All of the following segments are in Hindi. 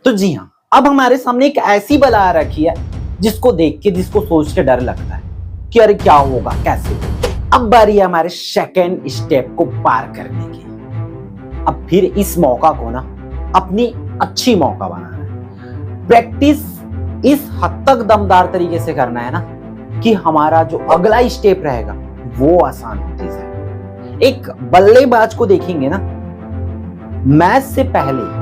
तो जी हाँ, अब हमारे सामने एक ऐसी बला आ रखी है जिसको देख के, जिसको सोच के डर लगता है कि अरे क्या होगा, कैसे होगा। अब बारी है हमारे सेकेंड स्टेप को पार करने की। अब फिर इस मौका को ना अपनी अच्छी मौका बनाना है। प्रैक्टिस इस हद तक दमदार तरीके से करना है ना कि हमारा जो अगला स्टेप रहेगा वो आसान होती जाए। एक बल्लेबाज को देखेंगे ना, मैच से पहले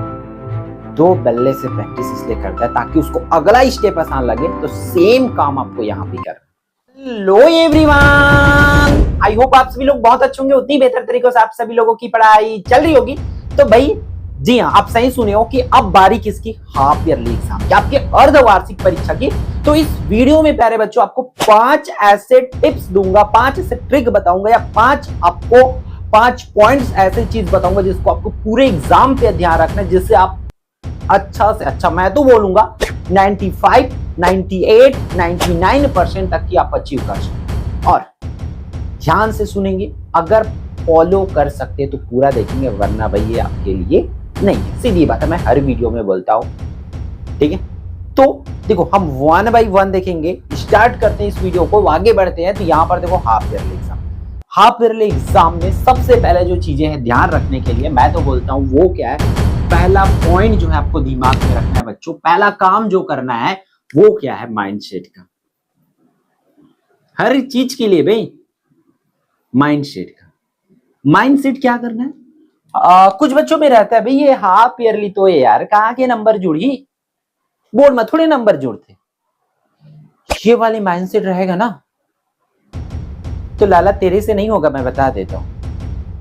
2 बल्ले से प्रैक्टिस इसलिए करता है ताकि उसको अगला स्टेप आसान लगे। तो सेम काम आपको यहाँ भी करना। हेलो एवरीवन, आई होप आप सभी लोग बहुत अच्छे होंगे। उतनी बेहतर तरीके से आप सभी लोगों की पढ़ाई चल रही होगी। तो भाई जी हाँ, आप सही सुने हो कि अब बारी किसकी, हाफ ईयरली एग्जाम की, आपके अर्धवार्षिक परीक्षा की। तो इस वीडियो में प्यारे बच्चों आपको 5 ऐसे टिप्स दूंगा, 5 ऐसे ट्रिक बताऊंगा, या 5 पॉइंट्स ऐसे चीज बताऊंगा जिसको आपको पूरे एग्जाम पे ध्यान रखना है, जिससे आप अच्छा से अच्छा, मैं तो बोलूंगा 95, 98, 99% तक की आप अचीव कर सकते। और ध्यान से सुनेंगे, अगर फॉलो कर सकते तो पूरा देखेंगे, वरना भाई ये आपके लिए नहीं है। सीधी बात है, मैं हर वीडियो में बोलता हूं, ठीक है। तो देखो, हम 1 बाय 1 देखेंगे। स्टार्ट करते हैं इस वीडियो को, आगे बढ़ते हैं। तो यहां पर देखो, half yearly exam. Half yearly exam में सबसे पहले जो चीजें हैं ध्यान रखने के लिए, मैं तो बोलता हूं वो क्या है, पहला पॉइंट जो है आपको दिमाग में रखना है बच्चों। पहला काम जो करना है वो क्या है, माइंडसेट का। हर चीज के लिए भाई माइंडसेट का। माइंडसेट क्या करना है, कुछ बच्चों में रहता है भाई ये हाफ ईयरली तो है यार, कहां के नंबर जुड़ी, बोर्ड में थोड़े नंबर जुड़ते। ये वाली माइंडसेट रहेगा ना तो लाला तेरे से नहीं होगा, मैं बता देता हूं,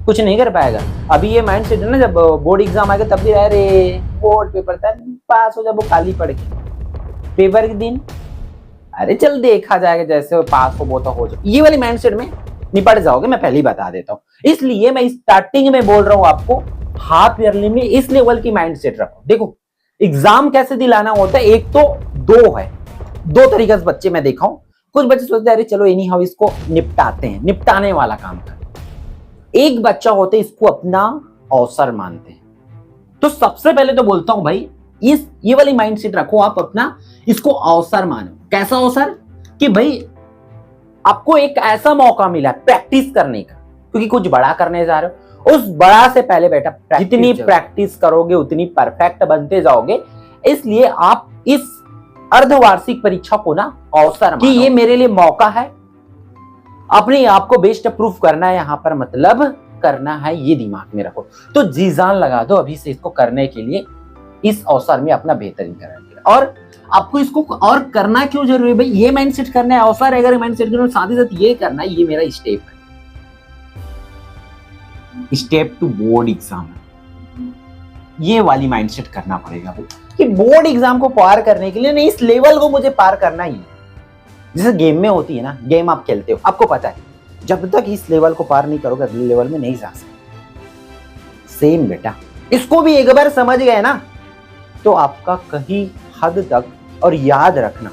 कुछ नहीं कर पाएगा। अभी ये माइंडसेट है ना, जब बोर्ड एग्जाम आएगा तब भी अरे बोर्ड पेपर था, पास हो, जब वो खाली पड़ के पेपर के दिन अरे चल देखा जाएगा, जैसे पास हो वो तो हो जाए। ये वाली माइंडसेट में निपट जाओगे, मैं पहले ही बता देता हूं। इसलिए मैं स्टार्टिंग में बोल रहा हूं आपको, हाफ ईयरली में इस लेवल की माइंडसेट रखो। देखो एग्जाम कैसे दिलाना होता है, एक तो 2 है, 2 तरीके से बच्चे मैं देखा हूं। कुछ बच्चे सोचते हैं अरे चलो एनी हाउ इसको निपटाते हैं, निपटाने वाला काम कर। एक बच्चा होते इसको अपना अवसर मानते हैं। तो सबसे पहले तो बोलता हूं भाई, ये वाली माइंडसेट रखो, आप अपना इसको अवसर मानो। कैसा अवसर कि भाई आपको एक ऐसा मौका मिला प्रैक्टिस करने का, क्योंकि कुछ बड़ा करने जा रहे हो। उस बड़ा से पहले बेटा जितनी प्रैक्टिस करोगे उतनी परफेक्ट बनते जाओगे। इसलिए आप इस अर्धवार्षिक परीक्षा को ना अवसर कि ये मेरे लिए मौका है, अपने आप को बेस्ट प्रूफ करना है, यहां पर मतलब करना है, ये दिमाग में रखो। तो जी जान लगा दो अभी से इसको करने के लिए, इस अवसर में अपना बेहतरीन करना। और आपको इसको और करना क्यों जरूरी है भाई, ये माइंडसेट करना है, अवसर अगर माइंडसेट करना, साथ ही साथ ये करना है, ये मेरा स्टेप है, स्टेप टू बोर्ड एग्जाम। ये वाली माइंडसेट करना पड़ेगा भाई कि बोर्ड एग्जाम को पार करने के लिए नहीं, इस लेवल को मुझे पार करना ही है। जैसे गेम में होती है ना, गेम आप खेलते हो, आपको पता है जब तक इस लेवल को पार नहीं करोगे अगले लेवल में नहीं जा सकते। सेम बेटा, इसको भी एक बार समझ गए ना तो आपका कहीं हद तक। और याद रखना,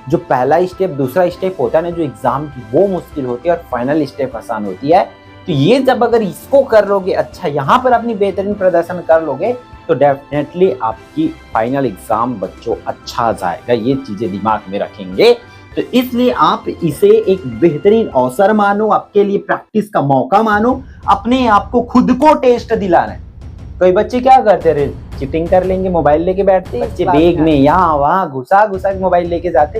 जो पहला स्टेप दूसरा स्टेप होता है ना जो एग्जाम की, वो मुश्किल होती है और फाइनल स्टेप आसान होती है। तो ये जब अगर इसको कर लोगे, अच्छा यहां पर अपनी बेहतरीन प्रदर्शन कर लोगे, तो डेफिनेटली आपकी फाइनल एग्जाम बच्चों अच्छा जाएगा। ये चीजें दिमाग में रखेंगे। तो इसलिए आप इसे एक बेहतरीन अवसर मानो, आपके लिए प्रैक्टिस का मौका मानो, अपने आप को खुद को टेस्ट दिलाना है। कई बच्चे क्या करते रहे, चीटिंग कर लेंगे, मोबाइल लेके बैठते, बच्चे बैग में यहाँ वहां घुसा घुसा के मोबाइल लेके जाते।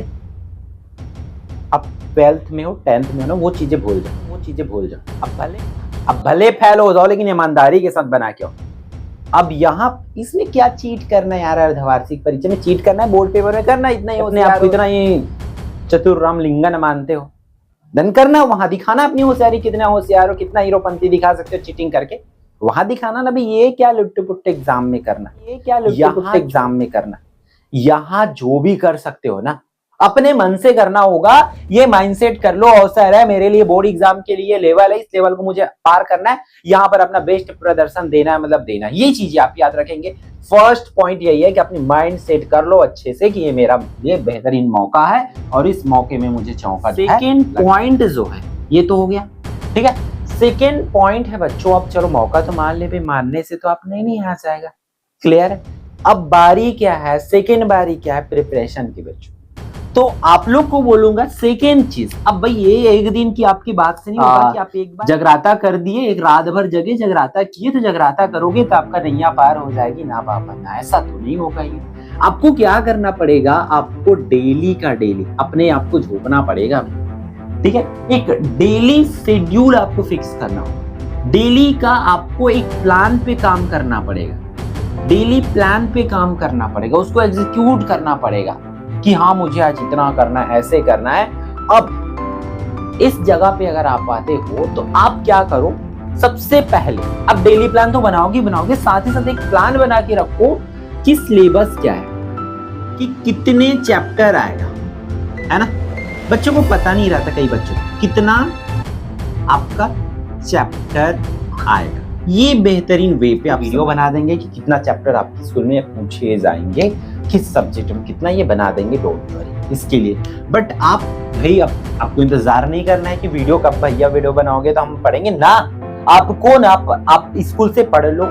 अब 12th में हो 10th में हो ना, वो चीजें भूल जाओ, अब भले फेल हो जाओ लेकिन ईमानदारी के साथ बना के आओ। अब यहाँ इसमें क्या चीट करना है यार, अर्धवार्षिक परीक्षा में चीट करना है, बोर्ड पेपर में करना, इतना ही अपने आप को इतना ही चतुर राम लिंगन मानते हो, धन करना, वहां दिखाना अपनी होशियारी, कितना होशियार हो, कितना हीरोपंती दिखा सकते हो चीटिंग करके, वहां दिखाना ना भाई। ये क्या लुट्टे पुट्टे एग्जाम में करना, ये क्या लुट्टे पुट्टे एग्जाम में करना। यहां जो भी कर सकते हो ना अपने मन से करना होगा। ये माइंडसेट कर लो, अवसर है मेरे लिए, बोर्ड एग्जाम के लिए लेवल है, इस लेवल को मुझे पार करना है, यहां पर अपना बेस्ट प्रदर्शन देना है, मतलब देना है। ये चीजें आप याद रखेंगे। फर्स्ट पॉइंट यही है कि अपनी माइंड सेट कर लो अच्छे से कि ये मेरा ये बेहतरीन मौका है और इस मौके में मुझे चौका। सेकेंड पॉइंट जो है ये तो हो गया, ठीक है। सेकेंड पॉइंट है बच्चों, अब चलो मौका तो मान ले भाई, मानने से तो आप नहीं आ जाएगा, क्लियर है। अब बारी क्या है, सेकेंड बारी क्या है, प्रिपरेशन की बच्चों। तो आप लोग को बोलूंगा सेकेंड चीज, अब भाई ये एक दिन की आपकी बात से नहीं होगा कि आप एक बार जगराता कर दिए, एक रात भर जगे जगराता किए, तो जगराता करोगे तो आपका नैया पार हो जाएगी ना बाबा, ना ऐसा तो नहीं होगा। ये आपको क्या करना पड़ेगा, आपको डेली का डेली अपने आप को झोंकना पड़ेगा, ठीक है। एक डेली शेड्यूल आपको फिक्स करना होगा, डेली का आपको एक प्लान पे काम करना पड़ेगा, डेली प्लान पे काम करना पड़ेगा, उसको एग्जीक्यूट करना पड़ेगा कि हाँ मुझे आज इतना करना है, ऐसे करना है। अब इस जगह पे अगर आप आते हो तो आप क्या करो, सबसे पहले अब डेली प्लान तो बनाओगे, साथ ही साथ एक प्लान बना के रखो कि सिलेबस क्या है, कि कितने चैप्टर आएगा, है ना। बच्चों को पता नहीं रहता, कई बच्चों को कितना आपका चैप्टर आएगा। ये बेहतरीन वे पे आप वीडियो बना देंगे कि कितना चैप्टर आपके स्कूल में पूछे जाएंगे, किस सब्जेक्ट में कितना, ये बना देंगे, डोंट वरी इसके लिए। बट आप भाई आपको इंतजार नहीं करना है कि वीडियो कब भैया वीडियो बनाओगे तो हम पढ़ेंगे ना, आपको ना आप स्कूल से पढ़ लो,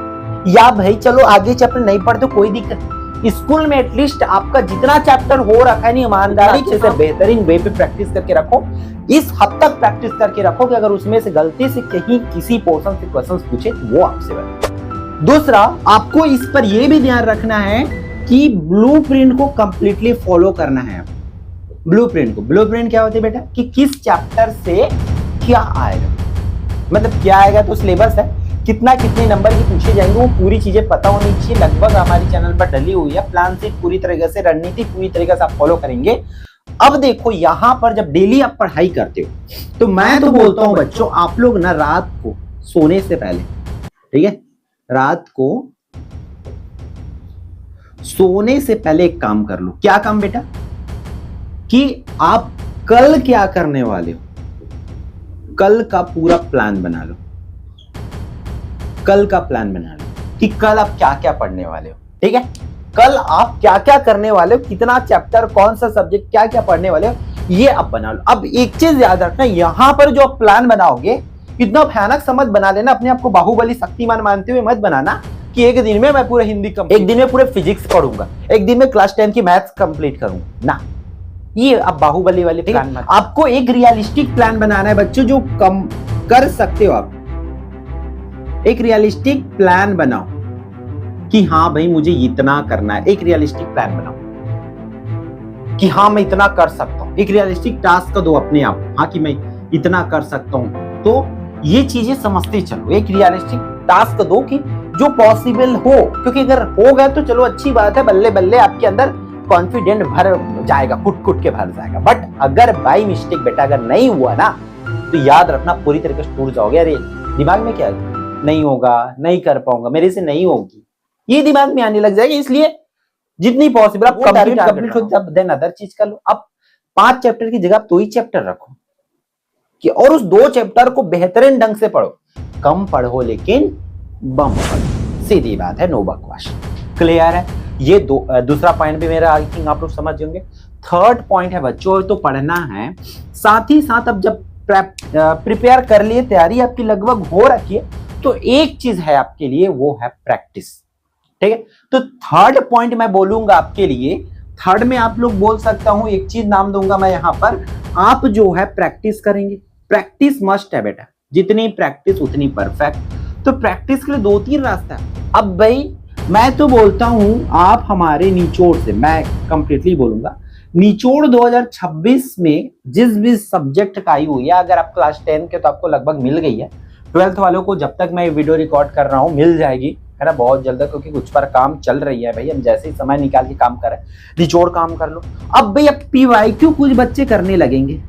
या भाई चलो आगे चैप्टर नहीं पढ़ते कोई दिक्कत, स्कूल में एटलीस्ट आपका जितना चैप्टर हो रखा है नहीं, ईमानदारी से बेहतरीन वे पे प्रैक्टिस करके रखो, इस हद तक प्रैक्टिस करके रखो कि अगर उसमें से गलती से कहीं किसी पोर्शन से क्वेश्चंस पूछे वो आपसे बने। दूसरा, आपको इस पर यह भी ध्यान रखना है कि ब्लूप्रिंट को कंप्लीटली फॉलो करना है। ब्लूप्रिंट क्या होती है बेटा, कि किस चैप्टर से क्या आएगा, मतलब क्या आएगा तो सिलेबस है, कितने नंबर की पूछे जाएंगे, वो पूरी चीजें पता होनी चाहिए। लगभग हमारी चैनल पर डली हुई है, प्लान से पूरी तरीके से, रणनीति पूरी तरीके से आप फॉलो करेंगे। अब देखो यहां पर जब डेली आप पढ़ाई करते हो तो मैं तो बोलता हूं बच्चों, आप लोग ना रात को सोने से पहले, ठीक है, रात को सोने से पहले एक काम कर लो। क्या काम बेटा, कि आप कल क्या करने वाले हो, कल का पूरा प्लान बना लो, कल का प्लान बना लो कि कल आप क्या क्या पढ़ने वाले हो, ठीक है, कल आप क्या क्या करने वाले हो, कितना चैप्टर, कौन सा सब्जेक्ट, क्या क्या पढ़ने वाले हो, ये आप बना लो। अब एक चीज याद रखना, यहां पर जो आप प्लान बनाओगे इतना भयानक समझ बना लेना, अपने आप को बाहुबली शक्तिमान मानते हुए मत बनाना कि एक दिन में मैं पूरा हिंदी एक दिन में पूरे फिजिक्स पढ़ूंगा, एक दिन में क्लास 10 की मैथ्स कंप्लीट करूंगा ना, ये आप बाहुबली वाले प्लान मत। आपको एक रियलिस्टिक प्लान बनाना है बच्चों, जो कम कर सकते हो आप। एक रियलिस्टिक प्लान बनाओ कि हाँ भाई मुझे इतना करना है, एक रियलिस्टिक प्लान बनाओ कि हाँ मैं इतना कर सकता हूं, एक रियलिस्टिक टास्क दो अपने आप, हाँ कि मैं इतना कर सकता हूं। तो ये चीजें समझते चलो, एक रियलिस्टिक टास्क दो कि जो पॉसिबल हो, क्योंकि अगर हो गया तो चलो अच्छी बात है, बल्ले बल्ले आपके अंदर कॉन्फिडेंट भर जाएगा, कुट के भर जाएगा। बट अगर बाई मिस्टेक बेटा अगर नहीं हुआ ना, तो याद रखना पूरी तरीके से टूट जाओगे। अरे दिमाग में क्या है, नहीं होगा, नहीं कर पाऊंगा, मेरे से नहीं होगी, ये दिमाग में आने लग जाएगा। इसलिए जितनी पॉसिबल आप कंप्लीट हो जाए, देन अदर चीज कर लो। अब 5 चैप्टर की जगह 2 ही चैप्टर रखो कि, और उस 2 चैप्टर को बेहतरीन ढंग से पढ़ो, कम पढ़ो लेकिन बम पढ़ो, सीधी बात है, नो बकवास। क्लियर है? ये दूसरा पॉइंट भी मेरा आई थिंक आप लोग समझ जाएंगे। थर्ड पॉइंट है बच्चों, तो पढ़ना है, साथ ही साथ अब जब प्रिपेयर कर लिए, तैयारी आपकी लगभग हो रखी है, तो एक चीज है आपके लिए, वो है प्रैक्टिस, ठीक है। तो थर्ड पॉइंट मैं बोलूंगा आपके लिए, थर्ड में आप लोग बोल सकता हूं, एक चीज नाम दूंगा मैं यहां पर, आप जो है प्रैक्टिस करेंगे। प्रैक्टिस मस्ट है बेटा, जितनी प्रैक्टिस उतनी परफेक्ट। तो प्रैक्टिस के लिए 2-3 रास्ता है। अब भाई मैं तो बोलता हूं आप हमारे निचोड़ से, मैं कंप्लीटली बोलूंगा, निचोड़ 2026 में जिस भी सब्जेक्ट का आई हुई है, अगर आप क्लास 10 के तो आपको लगभग मिल गई है, 12th वालों को जब तक मैं वीडियो रिकॉर्ड कर रहा हूं मिल जाएगी, है ना, बहुत जल्द, क्योंकि कुछ पर काम चल रही है भाई, हम जैसे ही समय निकाल के काम करें, निचोड़ काम कर लो। अब भाई अब PYQ कुछ बच्चे करने लगेंगे,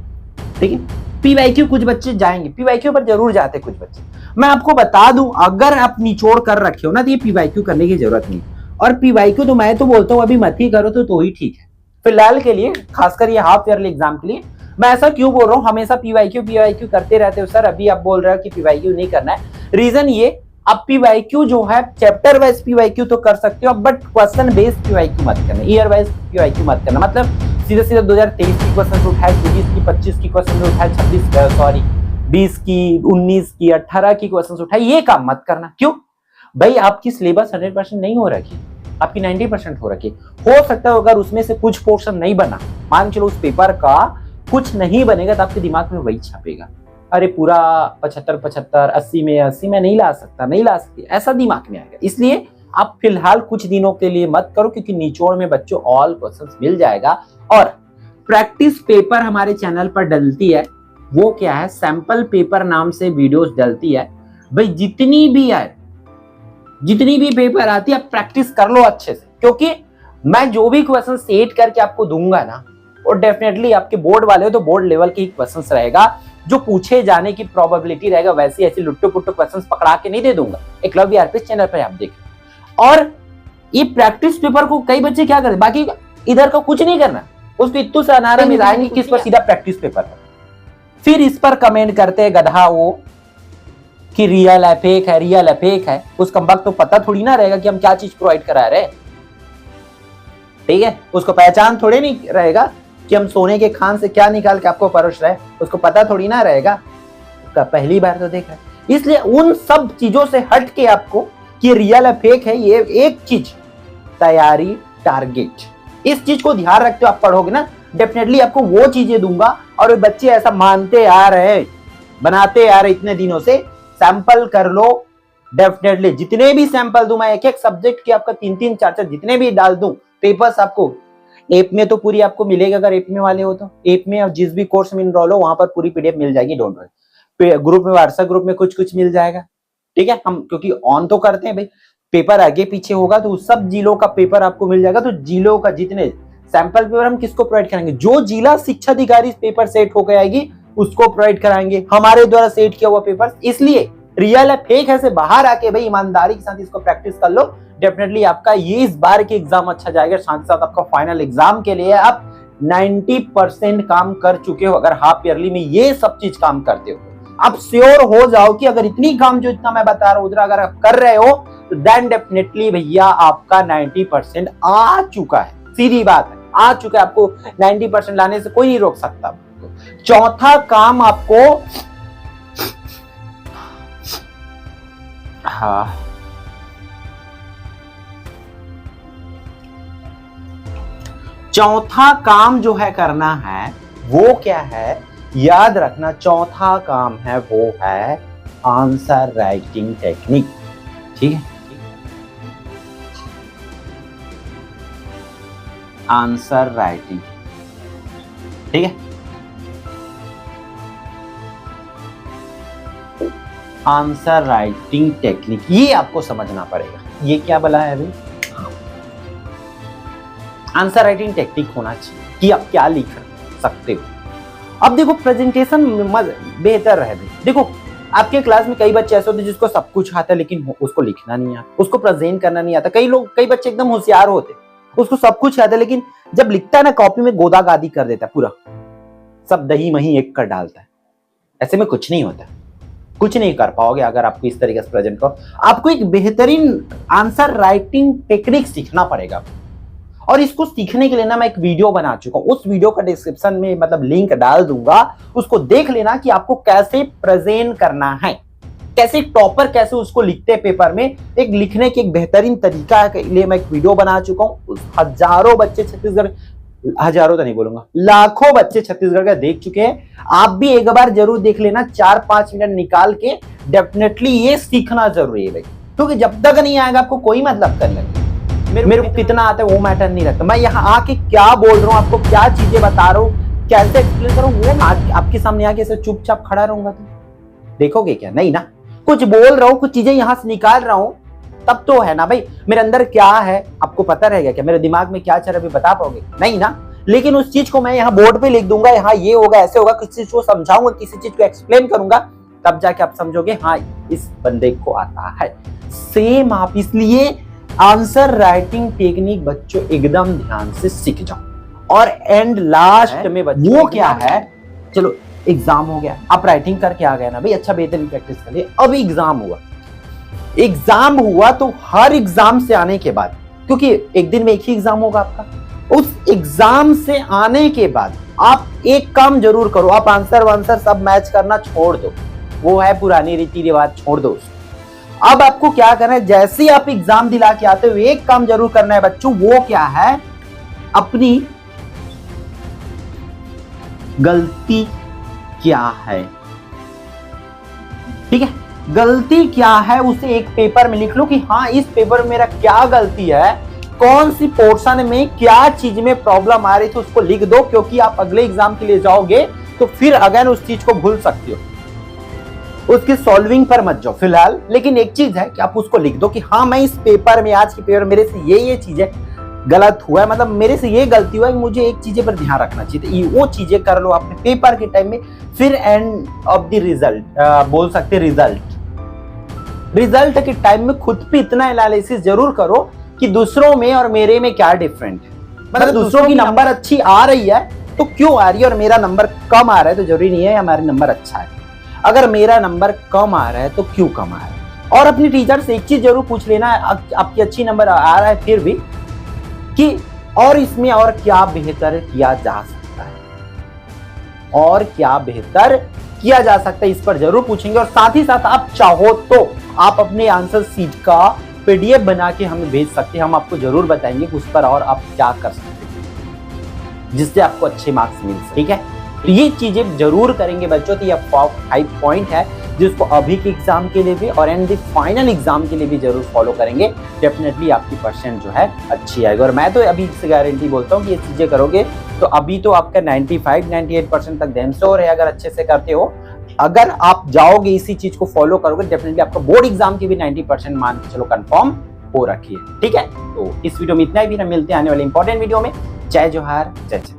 ठीक है, PYQ कुछ बच्चे जाएंगे, PYQ पर जरूर जाते कुछ बच्चे। मैं आपको बता दूं, अगर आप निचोड़ कर रखे हो ना, तो ये PYQ करने की जरूरत नहीं, और PYQ तो मैं तो बोलता हूं अभी मत ही करो तो ही ठीक है फिलहाल के लिए, खासकर ये हाफ ईयरली एग्जाम के लिए। मैं ऐसा क्यों बोल रहा हूँ, हमेशा PYQ करते रहते हो सर, अभी आप बोल रहे हो कि PYQ नहीं करना है। रीजन ये, अब PYQ जो है चैप्टर वाइज PYQ तो कर सकते हो, बट क्वेश्चन बेस्ड PYQ मत करना, ईयर वाइज PYQ मत करना। मतलब सीधा 2023 की क्वेश्चन उठाए, 24 की, 25 की क्वेश्चन उठाए, 20 की, 19 की, 18 की क्वेश्चन उठाए, ये काम मत करना। क्यों भाई, आपकी सिलेबस 100% नहीं हो रखी, आपकी 90% हो रखी है। हो सकता है अगर उसमें से कुछ पोर्शन नहीं बना, मान चलो उस पेपर का कुछ नहीं बनेगा, तो आपके दिमाग में वही छपेगा, अरे पूरा 75 80 में 80 में नहीं ला सकती, ऐसा दिमाग में आएगा। इसलिए आप फिलहाल कुछ दिनों के लिए मत करो, क्योंकि निचोड़ में बच्चों ऑल क्वेश्चंस मिल जाएगा। और प्रैक्टिस पेपर हमारे चैनल पर डलती है, वो क्या है, सैंपल पेपर नाम से वीडियोस डलती है भाई। जितनी भी पेपर आती है आप प्रैक्टिस कर लो अच्छे से, क्योंकि मैं जो भी क्वेश्चन सेट करके आपको दूंगा ना, और डेफिनेटली आपके बोर्ड वाले हो तो बोर्ड लेवल के ही क्वेश्चंस रहेगा, जो पूछे जाने की प्रोबेबिलिटी रहेगा। वैसे ऐसे लुट्टू पुट्टू क्वेश्चंस पकड़ा के नहीं दे दूंगा। एकलव्य आरपीएस चैनल पर आप देख, और ये प्रैक्टिस पेपर को कई बच्चे क्या करते, बाकी इधर का कुछ नहीं करना, उसको इतू से अनारा में जाएंगे किस पर, सीधा प्रैक्टिस पेपर पर। फिर इस पर कमेंट करते हैं गधा वो कि रियल है फेक है। उस कमबख्त तो पता थोड़ी ना रहेगा कि हम क्या चीज प्रोवाइड करा रहे हैं, ठीक है। उसको पहचान थोड़ी नहीं रहेगा कि हम सोने के खान से क्या निकाल के आपको परोस रहे हैं, उसको पता थोड़ी ना रहेगा, पहली बार तो देख रहा है। इसलिए उन सब चीजों से हट के आपको कि रियल है फेक है, ये एक चीज तैयारी टारगेट, इस चीज को ध्यान रखते हो आप पढ़ोगे ना, डेफिनेटली आपको वो चीजें दूंगा। और बच्चे ऐसा मानते आ रहे, बनाते आ रहे इतने दिनों से, सैंपल कर लो डेफिनेटली। जितने भी सैंपल दूं मैं, एक सब्जेक्ट के आपका 3 4 जितने भी डाल दूं पेपर्स, आपको एप में तो पूरी आपको मिलेगा, अगर एप में वाले हो तो एप में, और जिस भी कोर्स में इनरोल हो वहां पर पूरी पीडीएफ मिल जाएगी, डोंट वरी। ग्रुप में, व्हाट्सएप ग्रुप में कुछ मिल जाएगा, ठीक है। हम क्योंकि ऑन तो करते हैं भाई, पेपर आगे पीछे होगा तो सब जिलों का पेपर आपको मिल जाएगा। तो जिलों का जितने सैंपल पेपर हम किसको प्रोवाइड कराएंगे, जो जिला शिक्षा अधिकारी पेपर सेट होकर आएगी उसको प्रोवाइड कराएंगे, हमारे द्वारा सेट किया हुआ पेपर। इसलिए रियल है फेक है से बाहर आके भाई ईमानदारी के साथ इसको प्रैक्टिस कर लो, डेफिनेटली आपका ये इस बार के एग्जाम अच्छा जाएगा। साथ साथ आपका फाइनल एग्जाम के लिए आप 90% काम कर चुके हो। अगर हाफ ईयरली में ये सब चीज काम करते हो, आप श्योर हो जाओ कि अगर इतनी काम जो इतना मैं बता रहा हूं उधर अगर आप कर रहे हो, तो देन डेफिनेटली भैया आपका 90% आ चुका है। सीधी बात है, आ चुका है। आपको 90% लाने से कोई नहीं रोक सकता। चौथा काम आपको, हाँ, चौथा काम जो है करना है वो क्या है, याद रखना, चौथा काम है वो है आंसर राइटिंग टेक्निक, ठीक है। आंसर राइटिंग, ठीक है। आंसर राइटिंग टेक्निक, ये आपको समझना पड़ेगा। ये क्या बोला है अभी, आंसर राइटिंग टेक्निक होना चाहिए कि आप क्या लिख सकते हो। अब देखो प्रेजेंटेशन बेहतर है। देखो आपके क्लास में कई बच्चे ऐसे होते हैं जिसको सब कुछ आता है लेकिन उसको लिखना नहीं आता, उसको प्रेजेंट करना नहीं आता। कई बच्चे एकदम होशियार होते, उसको सब कुछ आता है लेकिन जब लिखता है ना कॉपी में गोदा गादी कर देता है, पूरा सब दही मही एक कर डालता है। ऐसे में कुछ नहीं होता, कुछ नहीं कर पाओगे अगर आपको इस तरीके से प्रेजेंट करो। आपको एक बेहतरीन आंसर राइटिंग टेक्निक सीखना पड़ेगा, और इसको सीखने के लिए ना मैं एक वीडियो बना चुका हूं। उस वीडियो का डिस्क्रिप्शन में मतलब लिंक डाल दूंगा, उसको देख लेना कि आपको कैसे प्रेजेंट करना है, कैसे टॉपर कैसे उसको लिखते हैं पेपर में। एक लिखने की एक बेहतरीन तरीका के लिए मैं एक वीडियो बना चुका हूं। हजारों बच्चे छत्तीसगढ़, हजारों तो नहीं बोलूंगा, लाखों बच्चे छत्तीसगढ़ का देख चुके हैं। आप भी एक बार जरूर देख लेना, 4-5 मिनट निकाल के। डेफिनेटली ये सीखना जरूरी है भाई, क्योंकि जब तक नहीं आएगा आपको कोई मतलब कर लगे मेरे को कितना आता है वो मैटर नहीं रखता। मैं यहाँ आके क्या बोल रहा हूँ, आपको क्या चीजें बता रहा हूँ, कैसे एक्सप्लेन करूँ, वो आपके सामने आके ऐसे चुपचाप खड़ा रहूंगा तो देखोगे क्या? नहीं ना, कुछ बोल रहा हूँ, कुछ चीजें यहाँ से निकाल रहा हूँ, तब तो है ना भाई मेरे अंदर क्या है आपको पता रहेगा क्या, मेरे दिमाग में क्या चल रहा है बता पाओगे? नहीं ना। लेकिन उस चीज को मैं यहाँ बोर्ड पे लिख दूंगा, यहाँ ये होगा ऐसे होगा, किसी चीज को समझाऊंगा, किसी चीज को एक्सप्लेन करूंगा, तब जाके आप समझोगे हाँ इस बंदे को आता है। सेम आप इसलिए आंसर राइटिंग टेक्निक बच्चों एकदम ध्यान से सीख जाओ। और एंड लास्ट में बच्चों वो क्या है, चलो एग्जाम हो गया, आप राइटिंग करके आ गए ना भाई, अच्छा बेहतरीन प्रैक्टिस कर लिए। अब एग्जाम हुआ तो हर एग्जाम से आने के बाद, क्योंकि एक दिन में एक ही एग्जाम होगा आपका, उस एग्जाम से आने के बाद आप एक काम जरूर करो, आप आंसर वांसर सब मैच करना छोड़ दो, वो है पुरानी रीति रिवाज, छोड़ दो उसको। अब आपको क्या करना है, जैसे ही आप एग्जाम दिला के आते हो एक काम जरूर करना है बच्चों, वो क्या है, अपनी गलती क्या है, ठीक है, गलती क्या है उसे एक पेपर में लिख लो कि हाँ इस पेपर में मेरा क्या गलती है, कौन सी पोर्शन में क्या चीज में प्रॉब्लम आ रही थी उसको लिख दो, क्योंकि आप अगले एग्जाम के लिए जाओगे तो फिर अगेन उस चीज को भूल सकते हो, उसकी सॉल्विंग पर मत जाओ फिलहाल। लेकिन एक चीज है कि आप उसको लिख दो कि हाँ मैं इस पेपर में, आज के पेपर मेरे से ये चीजें गलत हुआ है, मतलब मेरे से ये गलती हुआ है, मुझे एक चीजें पर ध्यान रखना चाहिए, वो चीजें कर लो अपने पेपर के टाइम में। फिर एंड ऑफ द रिजल्ट बोल सकते, रिजल्ट के टाइम में खुद पे इतना एनालिसिस जरूर करो कि दूसरों में और मेरे में क्या डिफरेंट है, मतलब दूसरों की नंबर अच्छी आ रही है तो क्यों आ रही है और मेरा नंबर कम आ रहा है, तो जरूरी नहीं है हमारा नंबर अच्छा है, अगर मेरा नंबर कम आ रहा है तो क्यों कम आ रहा है। और अपनी टीचर से एक चीज जरूर पूछ लेना, आपकी अच्छी नंबर आ रहा है फिर भी, कि और इसमें और क्या बेहतर किया जा सकता है, और क्या बेहतर किया जा सकता है, इस पर जरूर पूछेंगे। और साथ ही साथ आप चाहो तो आप अपने आंसर सीट का पीडीएफ बना के हमें भेज सकते हैं, हम आपको जरूर बताएंगे कि उस पर और आप क्या कर सकते हैं जिससे आपको अच्छे मार्क्स मिल सके, ठीक है। तो ये चीजें जरूर करेंगे बच्चों, तो ये 5 पॉइंट है जिसको अभी के एग्जाम के लिए भी और एंड फाइनल एग्जाम के लिए भी जरूर फॉलो करेंगे, डेफिनेटली आपकी परसेंट जो है अच्छी आएगी। और मैं तो अभी से गारंटी बोलता हूँ कि ये चीजें करोगे तो अभी तो आपका 95-98% तक दैम श्योर है, अगर अच्छे से करते हो, अगर आप जाओगे इसी चीज को फॉलो करोगे, डेफिनेटली आपका बोर्ड एग्जाम की भी 90% मान के चलो कंफर्म हो रखी है, ठीक है। तो इस वीडियो में इतना ही, भी मिलते हैं आने वाले इंपॉर्टेंट वीडियो में। जय जोहार, जय जय।